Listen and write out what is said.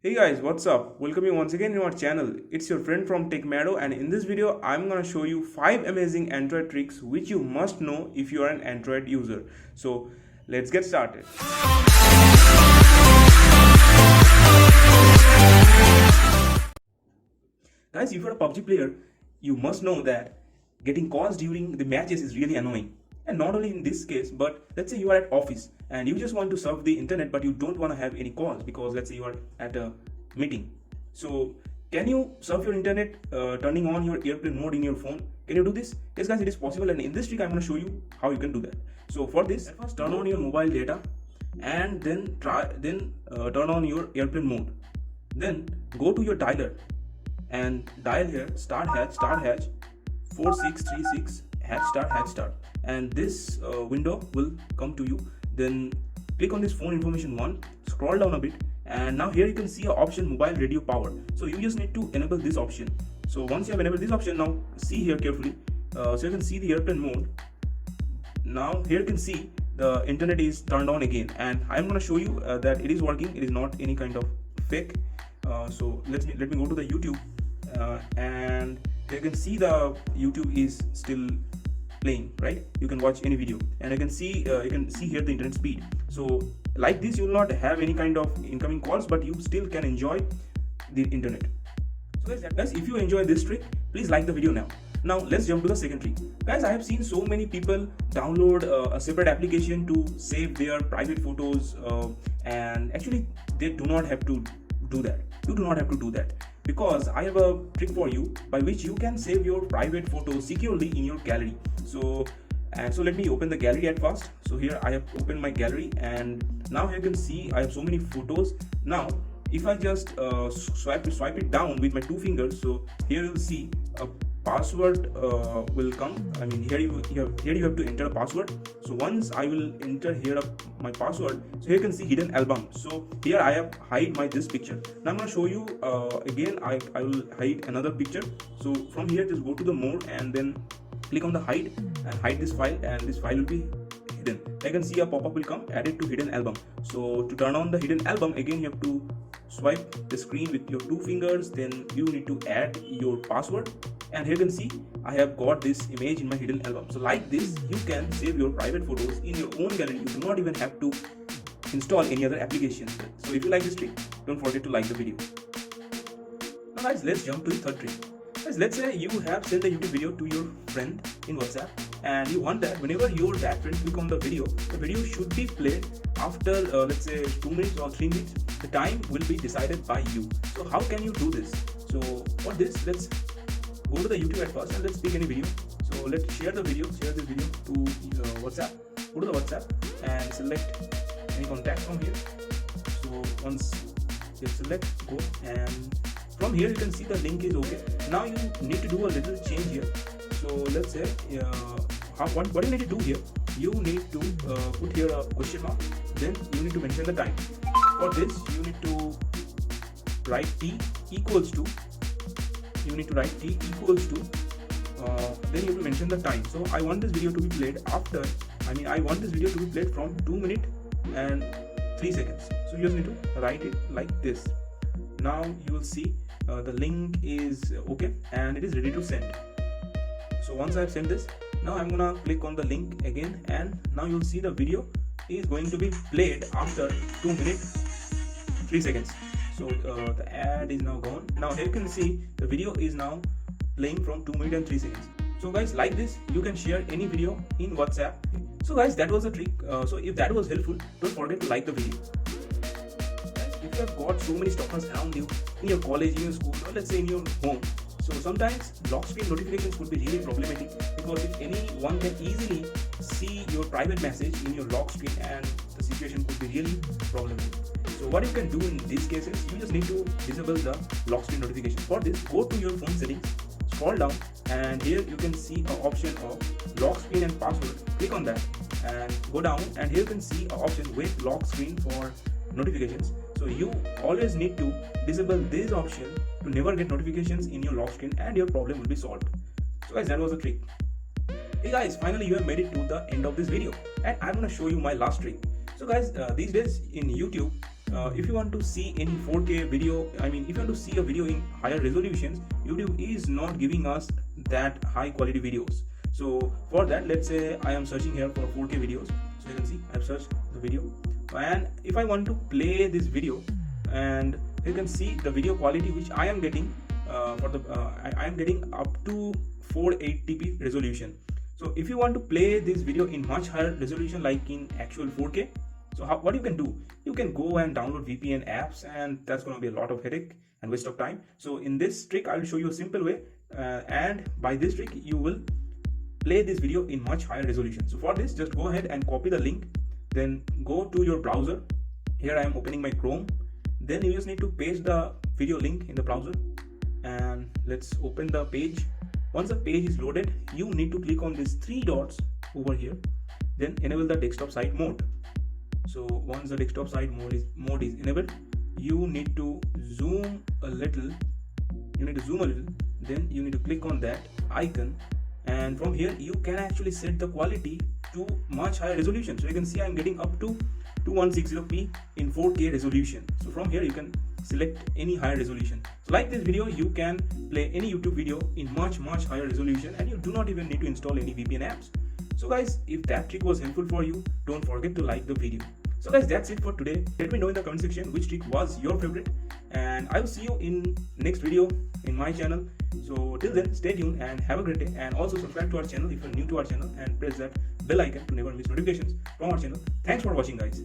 Hey guys, what's up? Welcome you once again in our channel. It's your friend from TechMado, and in this video I'm gonna show you 5 amazing Android tricks which you must know if you are an Android user. So let's get started. Guys, if you're a PUBG player, you must know that getting calls during the matches is really annoying. And not only in this case, but let's say you are at office and you just want to surf the internet, but you don't want to have any calls because let's say you are at a meeting. So can you surf your internet turning on your airplane mode in your phone? Can you do this? Yes guys, it is possible, and in this trick I'm going to show you how you can do that. So for this, first turn on your mobile data and then turn on your airplane mode. Then go to your dialer and dial here star hash 4636 hash star, and this window will come to you. Then click on this phone information one, scroll down a bit, and now here you can see an option mobile radio power. So you just need to enable this option. So once you have enabled this option, now see here carefully. So you can see the airplane mode. Now here you can see the internet is turned on again, and I'm going to show you that it is working. It is not any kind of fake. So let me go to the YouTube, and you can see the YouTube is still playing, right? You can watch any video, and you can see here the internet speed. So like this, you will not have any kind of incoming calls, but you still can enjoy the internet. So guys, if you enjoy this trick, please like the video now. Now let's jump to the second trick. Guys, I have seen so many people download a separate application to save their private photos, and actually they do not have to do that. You do not have to do that, because I have a trick for you by which you can save your private photos securely in your gallery. So let me open the gallery at first. So here I have opened my gallery, and now you can see I have so many photos. Now if I just swipe it down with my two fingers, so here you'll see a password will come. I mean, here you have to enter a password. So once I will enter here my password, so here you can see hidden album. So here I have hide this picture. Now I'm going to show you again. I will hide another picture. So from here, just go to the more and then click on the hide and hide this file, and this file will be hidden. I can see a pop-up will come, added to hidden album. So to turn on the hidden album, again you have to swipe the screen with your two fingers. Then you need to add your password, and here you can see I have got this image in my hidden album. So like this, you can save your private photos in your own gallery. You do not even have to install any other application. So if you like this trick, don't forget to like the video. Now guys, let's jump to the third trick. Guys, let's say you have sent a YouTube video to your friend in WhatsApp, and you want that whenever that friend click on the video should be played after let's say 2 minutes or 3 minutes. The time will be decided by you. So how can you do this? So for this, let's go to the YouTube at first, and let's pick any video. So let's share this video to WhatsApp. Go to the WhatsApp and select any contact from here. So once you select, go, and from here you can see the link is okay. Now you need to do a little change here. So let's say what you need to do here, you need to put here a question mark, then you need to mention the time. For this, you need to write t equals to, then you have to mention the time. So I want this video to be played from 2 minutes and 3 seconds. So you just need to write it like this. Now you will see the link is okay and it is ready to send. So once I have sent this, now I'm gonna click on the link again, and now you'll see the video is going to be played after 2 minutes 3 seconds. So the ad is now gone. Now here you can see the video is now playing from 2 minutes and 3 seconds. So guys, like this, you can share any video in WhatsApp. So guys, that was a trick. So if that was helpful, don't forget to like the video. If you have got so many stalkers around you in your college, in your school, or let's say in your home, so sometimes lock screen notifications could be really problematic, because if anyone can easily see your private message in your lock screen, and the situation could be really problematic. So what you can do in these cases, you just need to disable the lock screen notification. For this, go to your phone settings, scroll down, and here you can see an option of lock screen and password. Click on that and go down, and here you can see an option with lock screen for notifications. So you always need to disable this option to never get notifications in your lock screen, and your problem will be solved. So guys, that was the trick. Hey guys, finally you have made it to the end of this video, and I'm gonna show you my last trick. So guys, these days in YouTube, if you want to see any 4K video, I mean if you want to see a video in higher resolutions, YouTube is not giving us that high quality videos. So for that, let's say I am searching here for 4K videos. So you can see I've searched the video, and if I want to play this video, and you can see the video quality which I am getting I am getting up to 480p resolution. So if you want to play this video in much higher resolution like in actual 4K, so what you can do, you can go and download VPN apps, and that's going to be a lot of headache and waste of time. So in this trick I'll show you a simple way, and by this trick you will play this video in much higher resolution. So for this, just go ahead and copy the link, then go to your browser. Here I am opening my Chrome. Then you just need to paste the video link in the browser, and let's open the page. Once the page is loaded, you need to click on these three dots over here, then enable the desktop side mode. So once the desktop side mode is enabled, you need to zoom a little. Then you need to click on that icon, and from here you can actually set the quality to much higher resolution. So you can see I'm getting up to 2160p in 4K resolution. So from here you can select any higher resolution. So like this video, you can play any YouTube video in much higher resolution, and you do not even need to install any VPN apps. So guys, if that trick was helpful for you, don't forget to like the video. So guys, that's it for today. Let me know in the comment section which trick was your favorite, and I will see you in next video in my channel. So till then, stay tuned and have a great day, and also subscribe to our channel if you're new to our channel, and press that bell icon to never miss notifications from our channel. Thanks for watching guys.